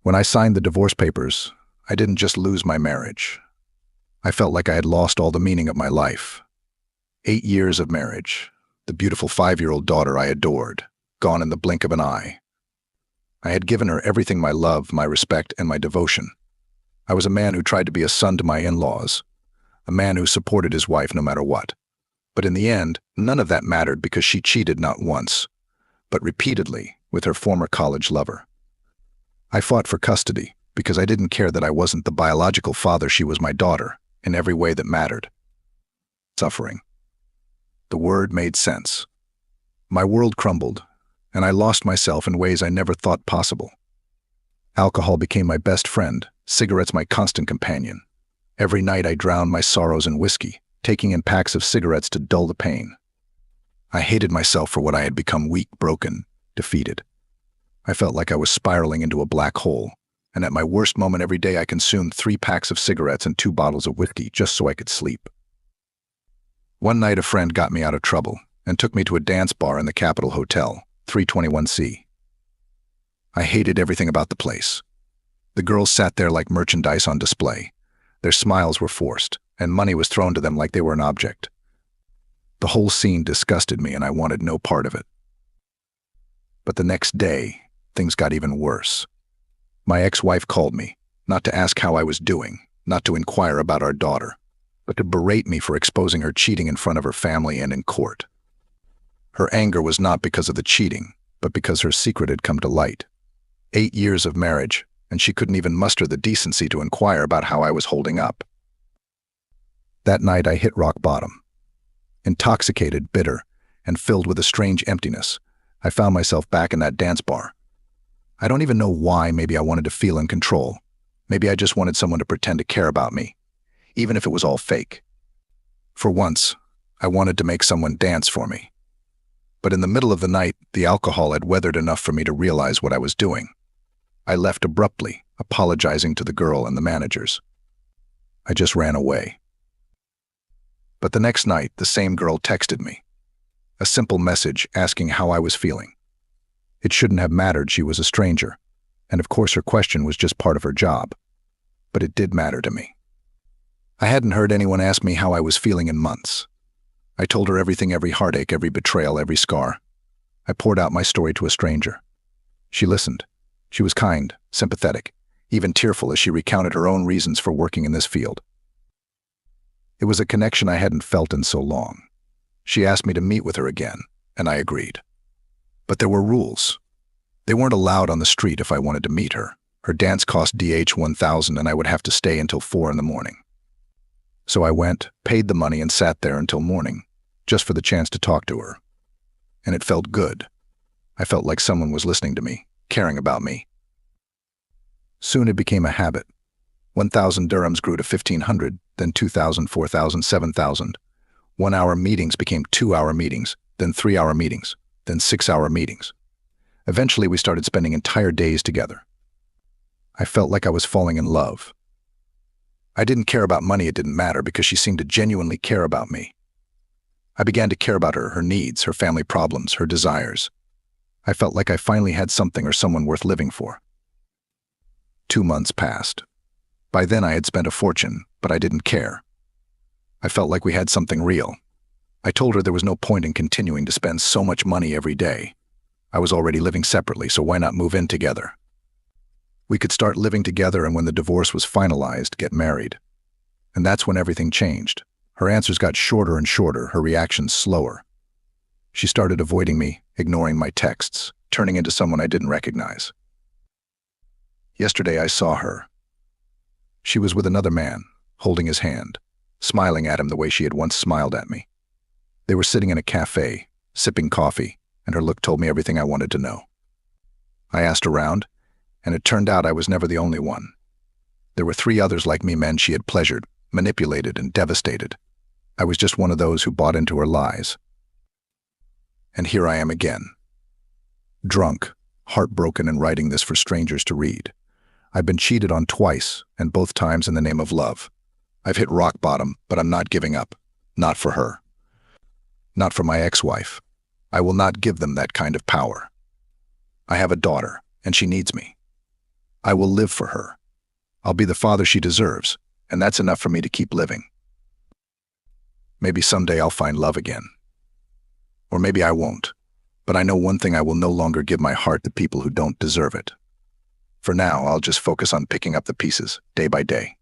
When I signed the divorce papers, I didn't just lose my marriage. I felt like I had lost all the meaning of my life. 8 years of marriage, the beautiful 5-year-old daughter I adored, gone in the blink of an eye. I had given her everything: my love, my respect, and my devotion. I was a man who tried to be a son to my in-laws, a man who supported his wife no matter what. But in the end, none of that mattered because she cheated not once, but repeatedly with her former college lover. I fought for custody because I didn't care that I wasn't the biological father. She was my daughter in every way that mattered. Suffering. The word made sense. My world crumbled, and I lost myself in ways I never thought possible. Alcohol became my best friend, cigarettes my constant companion. Every night I drowned my sorrows in whiskey, taking in packs of cigarettes to dull the pain. I hated myself for what I had become: weak, broken, defeated. I felt like I was spiraling into a black hole, and at my worst moment every day I consumed 3 packs of cigarettes and 2 bottles of whiskey just so I could sleep. One night a friend got me out of trouble and took me to a dance bar in the Capitol Hotel, 321C. I hated everything about the place. The girls sat there like merchandise on display. Their smiles were forced, and money was thrown to them like they were an object. The whole scene disgusted me, and I wanted no part of it. But the next day, things got even worse. My ex-wife called me, not to ask how I was doing, not to inquire about our daughter, but to berate me for exposing her cheating in front of her family and in court. Her anger was not because of the cheating, but because her secret had come to light. 8 years of marriage, and she couldn't even muster the decency to inquire about how I was holding up. That night I hit rock bottom. Intoxicated, bitter, and filled with a strange emptiness, I found myself back in that dance bar. I don't even know why. Maybe I wanted to feel in control. Maybe I just wanted someone to pretend to care about me, even if it was all fake. For once, I wanted to make someone dance for me. But in the middle of the night, the alcohol had weathered enough for me to realize what I was doing. I left abruptly, apologizing to the girl and the managers. I just ran away. But the next night, the same girl texted me. A simple message asking how I was feeling. It shouldn't have mattered. She was a stranger. And of course her question was just part of her job. But it did matter to me. I hadn't heard anyone ask me how I was feeling in months. I told her everything: every heartache, every betrayal, every scar. I poured out my story to a stranger. She listened. She was kind, sympathetic, even tearful as she recounted her own reasons for working in this field. It was a connection I hadn't felt in so long. She asked me to meet with her again, and I agreed. But there were rules. They weren't allowed on the street if I wanted to meet her. Her dance cost $1,000 and I would have to stay until 4 in the morning. So I went, paid the money, and sat there until morning, just for the chance to talk to her. And it felt good. I felt like someone was listening to me, caring about me. Soon it became a habit. 1,000 dirhams grew to 1,500, then 2,000, 4,000, 7,000. 1-hour meetings became 2-hour meetings, then 3-hour meetings, then 6-hour meetings. Eventually we started spending entire days together. I felt like I was falling in love. I didn't care about money. It didn't matter because she seemed to genuinely care about me. I began to care about her, her needs, her family problems, her desires. I felt like I finally had something or someone worth living for. 2 months passed. By then I had spent a fortune, but I didn't care. I felt like we had something real. I told her there was no point in continuing to spend so much money every day. I was already living separately, so why not move in together? We could start living together, and when the divorce was finalized, get married. And that's when everything changed. Her answers got shorter and shorter, her reactions slower. She started avoiding me, ignoring my texts, turning into someone I didn't recognize. Yesterday I saw her. She was with another man, holding his hand, smiling at him the way she had once smiled at me. They were sitting in a cafe, sipping coffee, and her look told me everything I wanted to know. I asked around, and it turned out I was never the only one. There were 3 others like me, men she had pleasured, manipulated, and devastated. I was just one of those who bought into her lies. And here I am again. Drunk, heartbroken, and writing this for strangers to read. I've been cheated on twice, and both times in the name of love. I've hit rock bottom, but I'm not giving up. Not for her. Not for my ex-wife. I will not give them that kind of power. I have a daughter, and she needs me. I will live for her. I'll be the father she deserves, and that's enough for me to keep living. Maybe someday I'll find love again. Or maybe I won't. But I know one thing: I will no longer give my heart to people who don't deserve it. For now, I'll just focus on picking up the pieces, day by day.